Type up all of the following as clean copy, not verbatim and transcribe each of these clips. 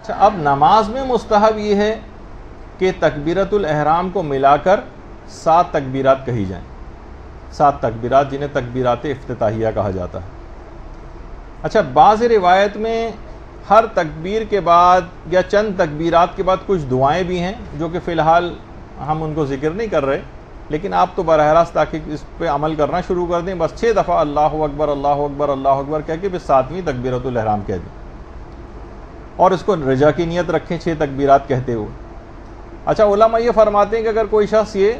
اچھا، اب نماز میں مستحب یہ ہے کہ تکبیرۃ الاحرام کو ملا کر 7 تکبیرات کہی جائیں، 7 تکبیرات جنہیں تکبیرات افتتاحیہ کہا جاتا ہے۔ اچھا، بعض روایت میں ہر تکبیر کے بعد یا چند تکبیرات کے بعد کچھ دعائیں بھی ہیں جو کہ فی الحال ہم ان کو ذکر نہیں کر رہے، لیکن آپ تو براہ راست تاکہ اس پہ عمل کرنا شروع کر دیں، بس 6 دفعہ اللہ اکبر اللہ اکبر اللہ اکبر کہہ کے پھر 7ویں تکبیرۃ الاحرام کہہ دیں، اور اس کو رجا کی نیت رکھیں 6 تکبیرات کہتے ہوئے۔ اچھا، علماء یہ فرماتے ہیں کہ اگر کوئی شخص یہ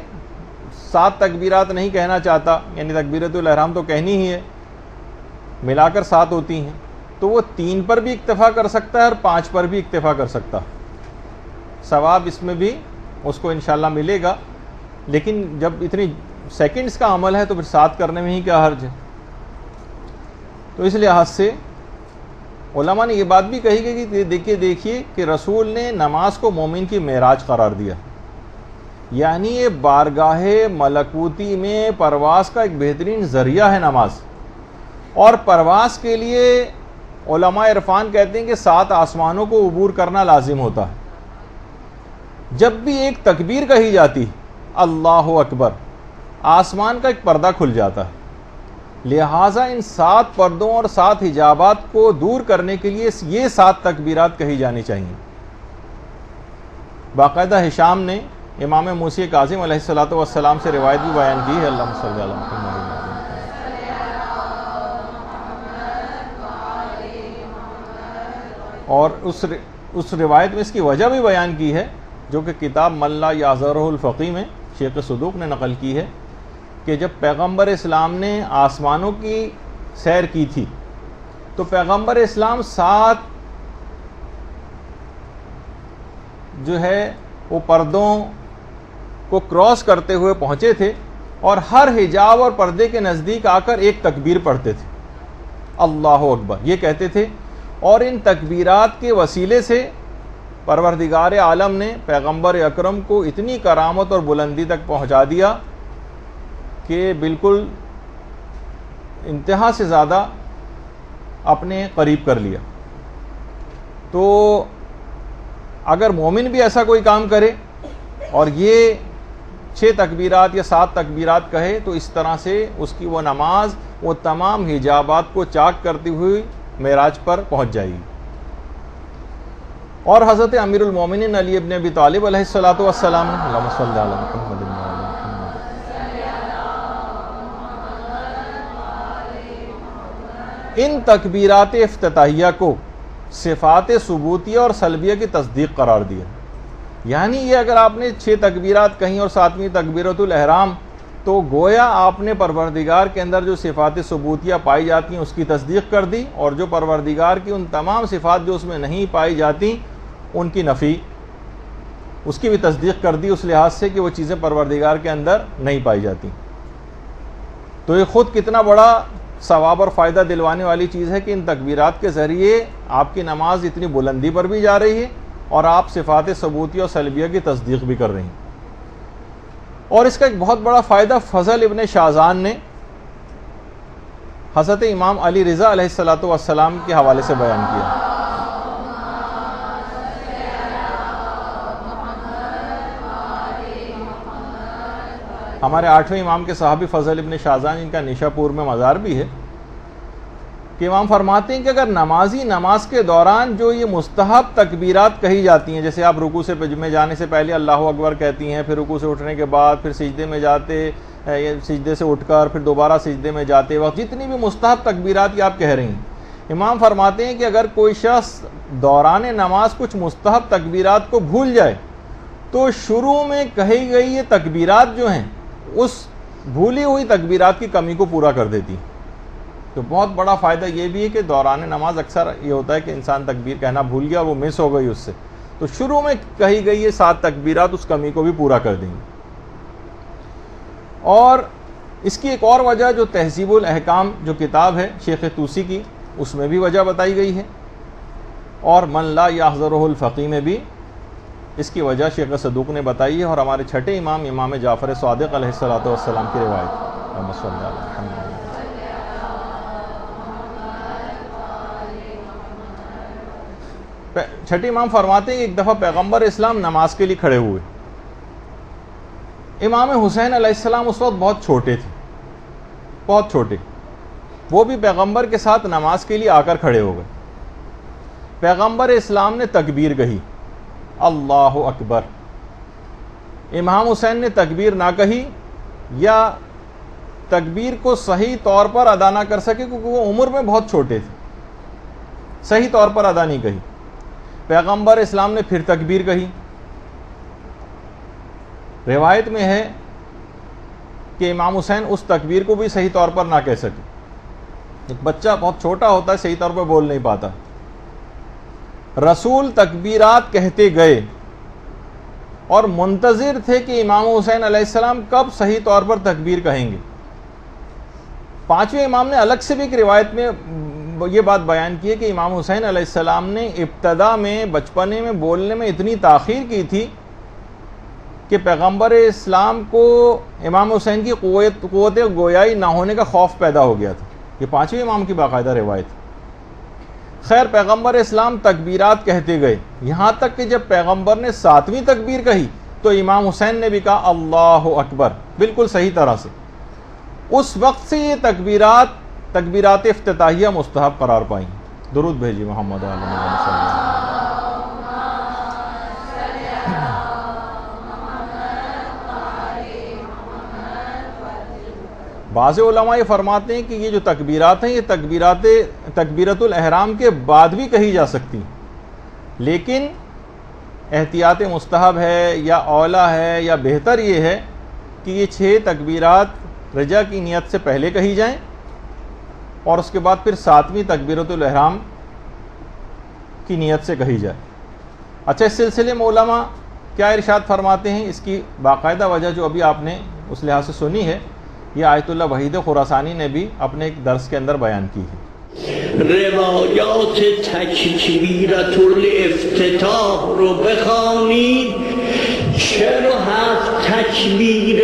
7 تکبیرات نہیں کہنا چاہتا، یعنی تکبیرۃ الاحرام تو کہنی ہی ہے، ملا کر 7 ہوتی ہیں، تو وہ 3 پر بھی اکتفا کر سکتا ہے اور 5 پر بھی اکتفا کر سکتا ہے، ثواب اس میں بھی اس کو انشاءاللہ ملے گا۔ لیکن جب اتنی سیکنڈز کا عمل ہے تو پھر 7 کرنے میں ہی کیا حرج ہے؟ تو اس لحاظ سے علماء نے یہ بات بھی کہی کہ دیکھیے کہ رسول نے نماز کو مومن کی معراج قرار دیا، یعنی یہ بارگاہ ملکوتی میں پرواز کا ایک بہترین ذریعہ ہے نماز، اور پرواز کے لیے علماء عرفان کہتے ہیں کہ 7 آسمانوں کو عبور کرنا لازم ہوتا ہے۔ جب بھی ایک تکبیر کہی جاتی اللہ اکبر، آسمان کا ایک پردہ کھل جاتا ہے، لہٰذا ان 7 پردوں اور 7 حجابات کو دور کرنے کے لیے یہ 7 تکبیرات کہی جانی چاہیے۔ باقاعدہ ہشام نے امام موسی کاظم علیہ السلام سے روایت بھی بیان کی ہے، اللہم صلی علی محمد۔ اور اس روایت میں اس کی وجہ بھی بیان کی ہے، جو کہ کتاب من لا یعذرہ الفقیہ میں شیخ صدوق نے نقل کی ہے، کہ جب پیغمبر اسلام نے آسمانوں کی سیر کی تھی تو پیغمبر اسلام 7 جو ہے وہ پردوں کو کراس کرتے ہوئے پہنچے تھے، اور ہر حجاب اور پردے کے نزدیک آ کر ایک تکبیر پڑھتے تھے، اللہ اکبر یہ کہتے تھے، اور ان تکبیرات کے وسیلے سے پروردگار عالم نے پیغمبر اکرم کو اتنی کرامت اور بلندی تک پہنچا دیا کہ بالکل انتہا سے زیادہ اپنے قریب کر لیا۔ تو اگر مومن بھی ایسا کوئی کام کرے اور یہ 6 تکبیرات یا 7 تکبیرات کہے تو اس طرح سے اس کی وہ نماز وہ تمام حجابات کو چاک کرتی ہوئی معراج پر پہنچ جائے گی۔ اور حضرت امیر المومنین علی ابن ابی طالب علیہ السلام نے اللہم صلی علی محمد ان تکبیرات افتتاحیہ کو صفات ثبوتیہ اور سلبیہ کی تصدیق قرار دیا، یعنی یہ اگر آپ نے 6 تکبیرات کہیں اور 7ویں تکبیرۃ الاحرام، تو گویا آپ نے پروردگار کے اندر جو صفات ثبوتیہ پائی جاتی ہیں اس کی تصدیق کر دی، اور جو پروردگار کی ان تمام صفات جو اس میں نہیں پائی جاتی ان کی نفی، اس کی بھی تصدیق کر دی، اس لحاظ سے کہ وہ چیزیں پروردگار کے اندر نہیں پائی جاتی۔ تو یہ خود کتنا بڑا ثواب اور فائدہ دلوانے والی چیز ہے کہ ان تکبیرات کے ذریعے آپ کی نماز اتنی بلندی پر بھی جا رہی ہے اور آپ صفات ثبوتیہ اور سلبیہ کی تصدیق بھی کر رہی ہیں۔ اور اس کا ایک بہت بڑا فائدہ فضل ابن شازان نے حضرت امام علی رضا علیہ السلام کے حوالے سے بیان کیا۔ ہمارے 8ویں امام کے صحابی فضل ابن شازان، ان کا نیشا پور میں مزار بھی ہے، کہ امام فرماتے ہیں کہ اگر نمازی نماز کے دوران جو یہ مستحب تکبیرات کہی جاتی ہیں، جیسے آپ رکوع میں جانے سے پہلے اللہ اکبر کہتی ہیں، پھر رکوع سے اٹھنے کے بعد، پھر سجدے میں جاتے، سجدے سے اٹھ کر پھر دوبارہ سجدے میں جاتے وقت جتنی بھی مستحب تکبیرات یہ آپ کہہ رہی ہیں، امام فرماتے ہیں کہ اگر کوئی شخص دوران نماز کچھ مستحب تکبیرات کو بھول جائے تو شروع میں کہی گئی یہ تکبیرات جو ہیں اس بھولی ہوئی تکبیرات کی کمی کو پورا کر دیتی۔ تو بہت بڑا فائدہ یہ بھی ہے کہ دوران نماز اکثر یہ ہوتا ہے کہ انسان تکبیر کہنا بھول گیا، وہ مس ہو گئی اس سے، تو شروع میں کہی گئی یہ 7 تکبیرات اس کمی کو بھی پورا کر دیں گی۔ اور اس کی ایک اور وجہ جو تہذیب الاحکام جو کتاب ہے شیخ طوسی کی، اس میں بھی وجہ بتائی گئی ہے، اور من لا یحضرہ الفقیہ میں بھی اس کی وجہ شیخ صدوق نے بتائی ہے، اور ہمارے چھٹے امام امام جعفر صادق علیہ السلام کی روایت۔ اللہم صلی علی محمد۔ چھٹے امام فرماتے ہیں کہ ایک دفعہ پیغمبر اسلام نماز کے لیے کھڑے ہوئے. امام حسین علیہ السلام اس وقت بہت چھوٹے تھے, بہت چھوٹے. وہ بھی پیغمبر کے ساتھ نماز کے لیے آ کر کھڑے ہو گئے. پیغمبر اسلام نے تکبیر کہی, اللہ اکبر. امام حسین نے تکبیر نہ کہی یا تکبیر کو صحیح طور پر ادا نہ کر سکے کیونکہ وہ عمر میں بہت چھوٹے تھے, صحیح طور پر ادا نہیں کہی. پیغمبر اسلام نے پھر تکبیر کہی. روایت میں ہے کہ امام حسین اس تکبیر کو بھی صحیح طور پر نہ کہہ سکے. ایک بچہ بہت چھوٹا ہوتا ہے, صحیح طور پر بول نہیں پاتا. رسول تکبیرات کہتے گئے اور منتظر تھے کہ امام حسین علیہ السلام کب صحیح طور پر تکبیر کہیں گے. پانچویں امام نے الگ سے بھی ایک روایت میں یہ بات بیان کی ہے کہ امام حسین علیہ السلام نے ابتدا میں بچپنے میں بولنے میں اتنی تاخیر کی تھی کہ پیغمبر اسلام کو امام حسین کی قوت گویائی نہ ہونے کا خوف پیدا ہو گیا تھا. یہ پانچویں امام کی باقاعدہ روایت. خیر, پیغمبر اسلام تکبیرات کہتے گئے یہاں تک کہ جب پیغمبر نے 7ویں تکبیر کہی تو امام حسین نے بھی کہا اللہ اکبر, بالکل صحیح طرح سے. اس وقت سے یہ تکبیرات افتتاحیہ مستحب قرار پائیں. درود بھیجی محمد علیہ وسلم. بعض علماء یہ فرماتے ہیں کہ یہ جو تکبیرات ہیں یہ تکبیرت الاحرام کے بعد بھی کہی جا سکتی ہیں, لیکن احتیاط مستحب ہے یا اولیٰ ہے یا بہتر یہ ہے کہ یہ 6 تکبیرات رجا کی نیت سے پہلے کہی جائیں اور اس کے بعد پھر 7ویں تکبیرت الاحرام کی نیت سے کہی جائے. اچھا, اس سلسلے میں علماء کیا ارشاد فرماتے ہیں, اس کی باقاعدہ وجہ جو ابھی آپ نے اس لحاظ سے سنی ہے یہ آیت اللہ وحید خراسانی نے بھی اپنے ایک درس کے اندر بیان کی ہے. روایات تکبیرت الافتتاح رو بخوانید. چرا 7 تکبیر؟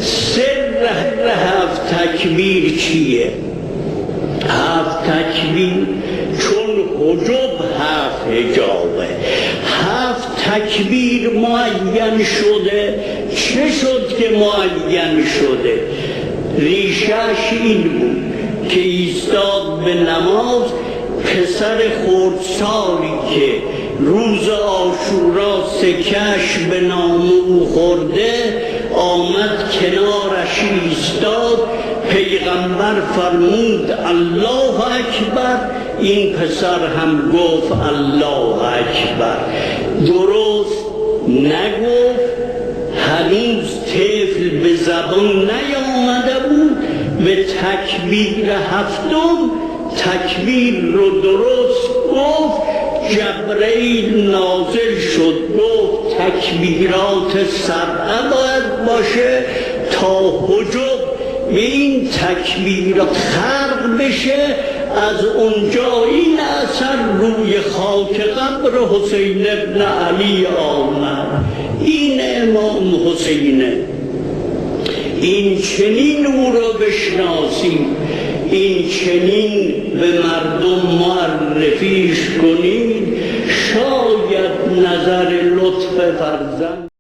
سر 7 تکبیر چیه؟ 7 تکبیر چون حجب 7 حجابه. 7 تکبیر معین شده. چه شد که معین شده؟ ریشش این بود که ایستاد به نماز پسر خردسالی که روز عاشورا سکش به نام او خورده آمد کنارش ایستاد. پیغمبر فرمود الله اکبر. این پسر هم گفت الله اکبر. درست نگفت, هنوز طفل به زبان نیامده بود. به تکبیر 7م تکبیر رو درست گفت. جبرئیل نازل شد گفت تکبیرات 7 باید باشه تا حجب به این تکبیر خرق بشه. از اونجا این اثر روی خاک قبر حسین ابن علی آمد. این امام حسینه. این چنین او را بشناسیم, این چنین به مردم معرفیش کنید. شاید نظر لطف فرزند